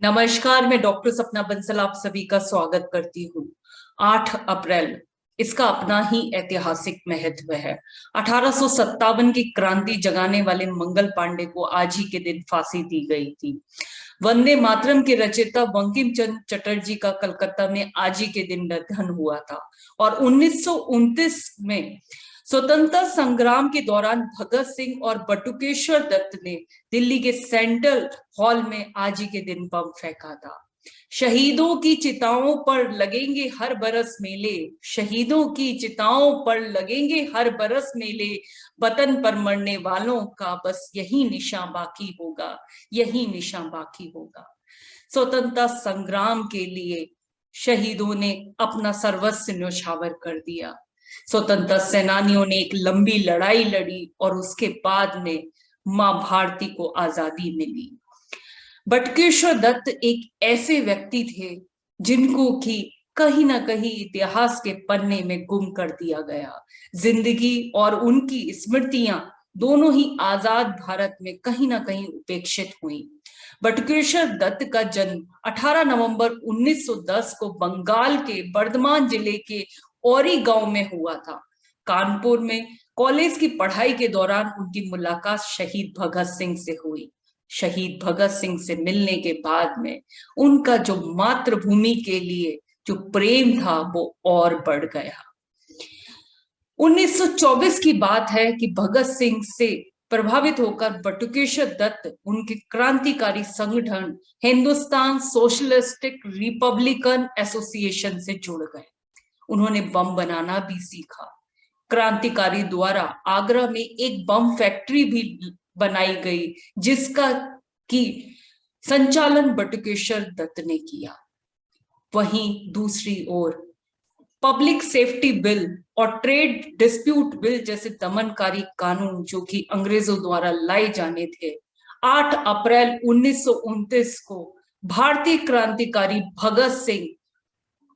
नमस्कार, मैं डॉक्टर सपना बंसल आप सभी का स्वागत करती हूँ। 8 अप्रैल इसका अपना ही ऐतिहासिक महत्व है। 1857 की क्रांति जगाने वाले मंगल पांडे को आज ही के दिन फांसी दी गई थी। वंदे मातरम के रचयिता बंकिम चंद्र चटर्जी का कलकत्ता में आज ही के दिन निधन हुआ था और 1929 में स्वतंत्रता संग्राम के दौरान भगत सिंह और बटुकेश्वर दत्त ने दिल्ली के सेंट्रल हॉल में आज ही के दिन बम फेंका था। शहीदों की चिताओं पर लगेंगे हर बरस मेले, शहीदों की चिताओं पर लगेंगे हर बरस मेले, वतन पर मरने वालों का बस यही निशान बाकी होगा, यही निशान बाकी होगा। स्वतंत्रता संग्राम के लिए शहीदों ने अपना सर्वस्व न्यौछावर कर दिया। स्वतंत्रता सेनानियों ने एक लंबी लड़ाई लड़ी और उसके बाद में मां भारती को आजादी मिली। बटुकेश्वर दत्त एक ऐसे व्यक्ति थे जिनको कि कहीं ना कहीं इतिहास के पन्ने में गुम कर दिया गया। जिंदगी और उनकी स्मृतियां दोनों ही आजाद भारत में कहीं ना कहीं उपेक्षित हुई। बटुकेश्वर दत्त का जन्म 18 नवंबर 1910 को बंगाल के बर्धमान जिले के औरी गांव में हुआ था। कानपुर में कॉलेज की पढ़ाई के दौरान उनकी मुलाकात शहीद भगत सिंह से हुई। शहीद भगत सिंह से मिलने के बाद में उनका जो मातृभूमि के लिए जो प्रेम था वो और बढ़ गया। 1924 की बात है कि भगत सिंह से प्रभावित होकर बटुकेश्वर दत्त उनके क्रांतिकारी संगठन हिंदुस्तान सोशलिस्टिक रिपब्लिकन एसोसिएशन से जुड़ गए। उन्होंने बम बनाना भी सीखा। क्रांतिकारी द्वारा आगरा में एक बम फैक्ट्री भी बनाई गई जिसका की संचालन बटुकेश्वर दत्त ने किया। वहीं दूसरी ओर पब्लिक सेफ्टी बिल और ट्रेड डिस्प्यूट बिल जैसे दमनकारी कानून जो कि अंग्रेजों द्वारा लाए जाने थे, 8 अप्रैल 1929 को भारतीय क्रांतिकारी भगत सिंह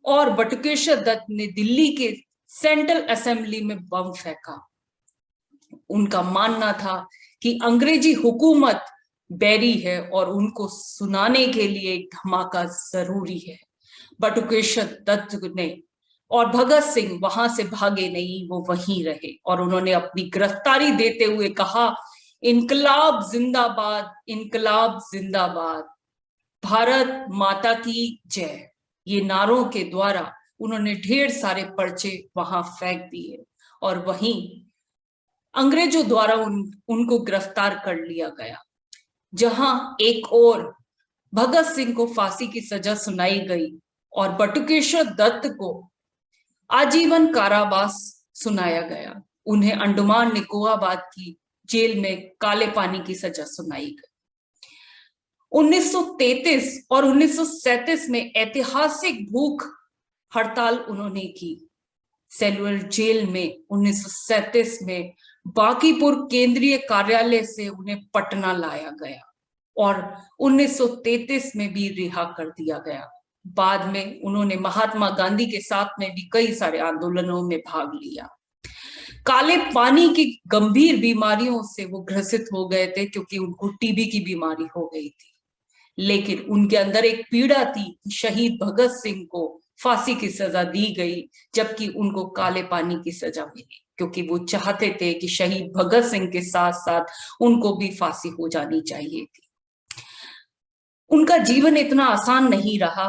और बटुकेश्वर दत्त ने दिल्ली के सेंट्रल असेंबली में बम फेंका। उनका मानना था कि अंग्रेजी हुकूमत बैरी है और उनको सुनाने के लिए एक धमाका जरूरी है। बटुकेश्वर दत्त ने और भगत सिंह वहां से भागे नहीं, वो वहीं रहे और उन्होंने अपनी गिरफ्तारी देते हुए कहा, इनकलाब जिंदाबाद, इनकलाब जिंदाबाद, भारत माता की जय। ये नारों के द्वारा उन्होंने ढेर सारे पर्चे वहां फेंक दिए और वहीं अंग्रेजों द्वारा उनको गिरफ्तार कर लिया गया। जहां एक और भगत सिंह को फांसी की सजा सुनाई गई और बटुकेश्वर दत्त को आजीवन कारावास सुनाया गया। उन्हें अंडमान निकोबार की जेल में काले पानी की सजा सुनाई गई। 1933 और 1937 में ऐतिहासिक भूख हड़ताल उन्होंने की। सेलुलर जेल में 1937 में बांकीपुर केंद्रीय कार्यालय से उन्हें पटना लाया गया और 1933 में भी रिहा कर दिया गया। बाद में उन्होंने महात्मा गांधी के साथ में भी कई सारे आंदोलनों में भाग लिया। काले पानी की गंभीर बीमारियों से वो ग्रसित हो गए थे क्योंकि उनको टीबी की बीमारी हो गई थी, लेकिन उनके अंदर एक पीड़ा थी। शहीद भगत सिंह को फांसी की सजा दी गई जबकि उनको काले पानी की सजा मिली, क्योंकि वो चाहते थे कि शहीद भगत सिंह के साथ साथ उनको भी फांसी हो जानी चाहिए थी। उनका जीवन इतना आसान नहीं रहा।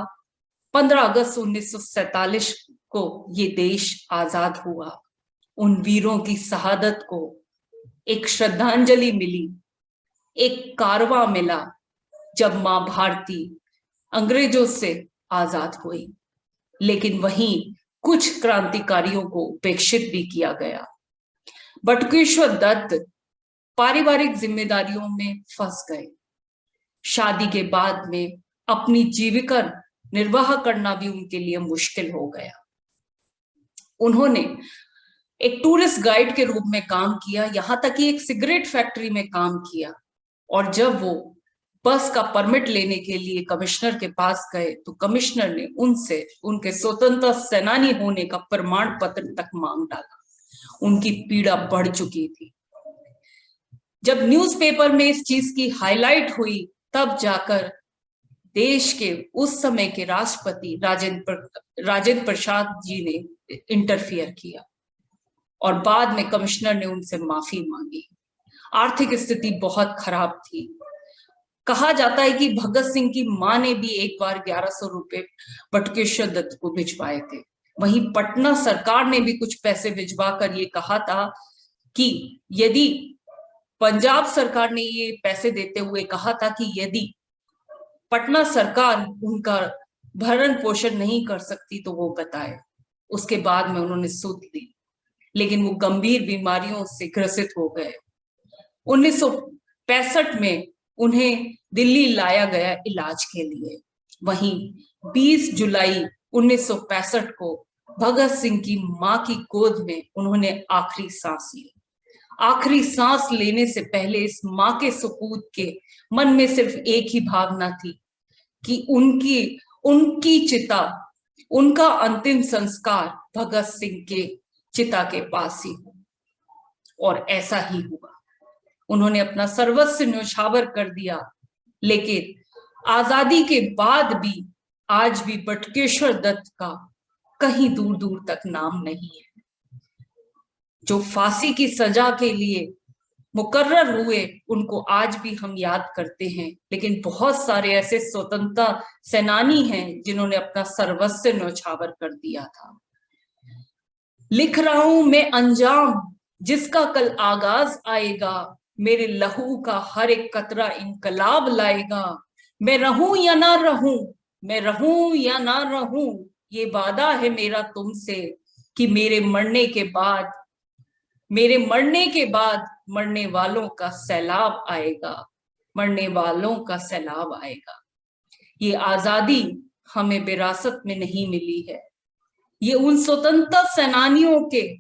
15 अगस्त 1947 को ये देश आजाद हुआ। उन वीरों की शहादत को एक श्रद्धांजलि मिली, एक कारवां मिला जब मां भारती अंग्रेजों से आजाद हुई। लेकिन वहीं कुछ क्रांतिकारियों को उपेक्षित भी किया गया। बटुकेश्वर दत्त पारिवारिक जिम्मेदारियों में फंस गए। शादी के बाद में अपनी जीविका निर्वाह करना भी उनके लिए मुश्किल हो गया। उन्होंने एक टूरिस्ट गाइड के रूप में काम किया, यहां तक कि एक सिगरेट फैक्ट्री में काम किया। और जब वो बस का परमिट लेने के लिए कमिश्नर के पास गए तो कमिश्नर ने उनसे उनके स्वतंत्रता सेनानी होने का प्रमाण पत्र तक मांग डाला। उनकी पीड़ा बढ़ चुकी थी। जब न्यूज़पेपर में इस चीज की हाईलाइट हुई तब जाकर देश के उस समय के राष्ट्रपति राजेंद्र प्रसाद जी ने इंटरफियर किया और बाद में कमिश्नर ने उनसे माफी मांगी। आर्थिक स्थिति बहुत खराब थी। कहा जाता है कि भगत सिंह की मां ने भी एक बार 1100 रुपए बटुकेश्वर दत्त को भिजवाए थे। वहीं पटना सरकार ने भी कुछ पैसे भिजवा कर ये कहा था कि यदि पंजाब सरकार ने ये पैसे देते हुए कहा था कि यदि पटना सरकार उनका भरण पोषण नहीं कर सकती तो वो बताए। उसके बाद में उन्होंने सूद ली, लेकिन वो गंभीर बीमारियों से ग्रसित हो गए। 1965 में उन्हें दिल्ली लाया गया इलाज के लिए। वहीं 20 जुलाई 1965 को भगत सिंह की मां की गोद में उन्होंने आखिरी सांस ली। आखिरी सांस लेने से पहले इस मां के सपूत के मन में सिर्फ एक ही भावना थी कि उनकी चिता, उनका अंतिम संस्कार भगत सिंह के चिता के पास ही हो। और ऐसा ही हुआ। उन्होंने अपना सर्वस्व न्यौछावर कर दिया। लेकिन आजादी के बाद भी आज भी बटुकेश्वर दत्त का कहीं दूर दूर तक नाम नहीं है। जो फांसी की सजा के लिए मुकर्रर हुए उनको आज भी हम याद करते हैं, लेकिन बहुत सारे ऐसे स्वतंत्रता सेनानी हैं जिन्होंने अपना सर्वस्व न्यौछावर कर दिया था। लिख रहा हूं मैं अंजाम जिसका कल आगाज आएगा, मेरे लहू का हर एक कतरा इनकलाब लाएगा। मैं रहूं या ना रहूं, मैं रहूं या ना रहूं, ये वादा है मेरा तुमसे कि मेरे मरने के बाद मरने वालों का सैलाब आएगा, मरने वालों का सैलाब आएगा। ये आजादी हमें विरासत में नहीं मिली है, ये उन स्वतंत्रता सेनानियों के